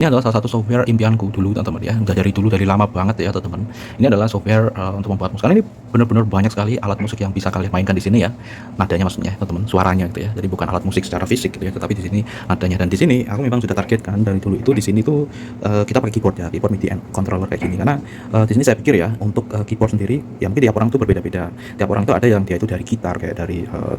Ini adalah salah satu software impianku dulu teman-teman ya, udah dari dulu, dari lama banget ya teman-teman. Ini adalah software, untuk membuat musik. Karena ini benar-benar banyak sekali alat musik yang bisa kalian mainkan di sini ya, nadanya maksudnya teman-teman, suaranya gitu ya. Jadi bukan alat musik secara fisik gitu ya, tetapi di sini nadanya. Dan di sini aku memang sudah targetkan dari dulu itu di sini tuh, kita pakai keyboard ya, keyboard MIDI and controller kayak gini. Karena, di sini saya pikir ya untuk, keyboard sendiri ya mungkin tiap orang tuh berbeda-beda. Tiap orang tuh ada yang dia itu dari gitar, kayak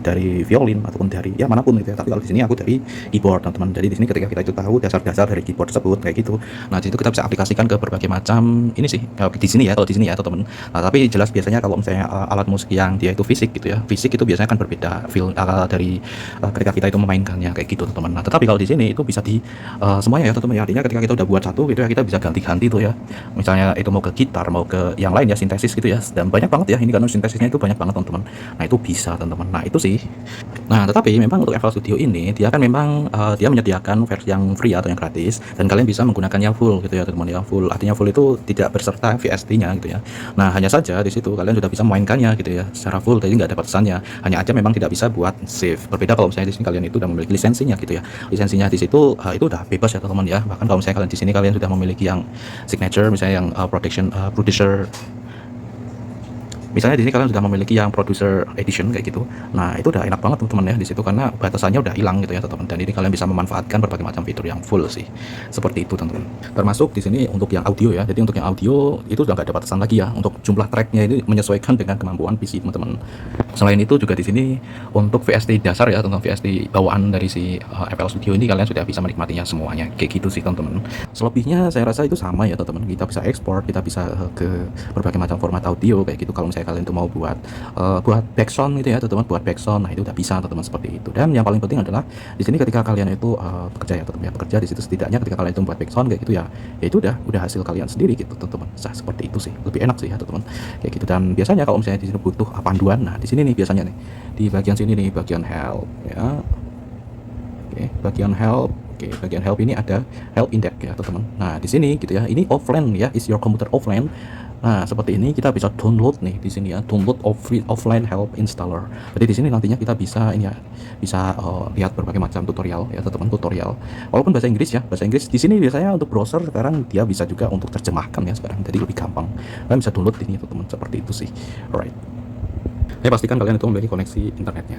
dari violin ataupun dari ya manapun gitu ya. Tapi kalau di sini aku dari keyboard teman-teman. Jadi di sini ketika kita itu tahu dasar-dasar dari keyboard tersebut kayak gitu. Nah, di situ kita bisa aplikasikan ke berbagai macam ini sih, di sini ya, kalau di sini ya teman-teman. Nah, tapi jelas biasanya kalau misalnya, alat musik yang dia itu fisik gitu ya, fisik itu biasanya kan berbeda feel, dari, ketika kita itu memainkannya kayak gitu teman-teman. Nah, tetapi kalau di sini itu bisa semuanya ya teman-teman ya, artinya ketika kita udah buat satu gitu ya, kita bisa ganti-ganti tuh ya. Misalnya itu mau ke gitar, mau ke yang lain ya, sintesis gitu ya, dan banyak banget ya ini karena sintesisnya itu banyak banget teman-teman. Nah, itu bisa teman-teman. Nah, itu sih. Nah, tetapi memang untuk FL Studio ini dia kan memang, dia menyediakan versi yang free atau yang gratis, dan kalian bisa menggunakannya full gitu ya teman-teman ya, full artinya full itu tidak berserta VST-nya gitu ya. Nah, hanya saja di situ kalian sudah bisa memainkannya gitu ya secara full, jadi nggak ada batasannya. Hanya aja memang tidak bisa buat save. Berbeda kalau misalnya di sini kalian itu sudah memiliki lisensinya gitu ya. Lisensinya di situ, itu udah bebas ya teman-teman ya. Bahkan kalau misalnya kalian di sini kalian sudah memiliki yang signature, misalnya yang, protection, producer. Misalnya di sini kalian sudah memiliki yang producer edition kayak gitu. Nah, itu udah enak banget teman-teman ya di situ karena batasannya udah hilang gitu ya teman-teman. Dan ini kalian bisa memanfaatkan berbagai macam fitur yang full sih. Seperti itu teman-teman. Termasuk di sini untuk yang audio ya. Jadi untuk yang audio itu udah nggak ada batasan lagi ya. Untuk jumlah tracknya ini menyesuaikan dengan kemampuan PC teman-teman. Selain itu juga di sini untuk VST dasar ya, tentang VST bawaan dari si, FL Studio ini kalian sudah bisa menikmatinya semuanya. Kayak gitu sih teman-teman. Selebihnya saya rasa itu sama ya teman-teman. Kita bisa ekspor, kita bisa, ke berbagai macam format audio kayak gitu. Kalau misalnya kalian tuh mau buat, buat background gitu ya teman-teman, buat background, nah itu udah bisa teman-teman seperti itu. Dan yang paling penting adalah di sini ketika kalian itu, bekerja ya teman-teman ya, bekerja di situ setidaknya ketika kalian itu membuat background kayak gitu ya, ya itu udah hasil kalian sendiri gitu teman-teman. Nah, seperti itu sih, lebih enak sih ya teman-teman kayak gitu. Dan biasanya kalau misalnya di sini butuh panduan, nah di sini nih biasanya nih di bagian sini nih, bagian help ya. Oke, bagian help. Oke, bagian help ini ada help index ya teman-teman. Nah, di sini gitu ya. Ini offline ya, is your computer offline. Nah, seperti ini kita bisa download nih di sini ya, download offline help installer. Jadi di sini nantinya kita bisa ini ya, bisa, lihat berbagai macam tutorial ya teman-teman, tutorial. Walaupun bahasa Inggris ya, bahasa Inggris di sini biasanya untuk browser sekarang dia bisa juga untuk terjemahkan ya sekarang. Jadi lebih gampang. Kalian bisa download ini teman-teman, seperti itu sih. Alright. Saya pastikan kalian itu memiliki koneksi internetnya.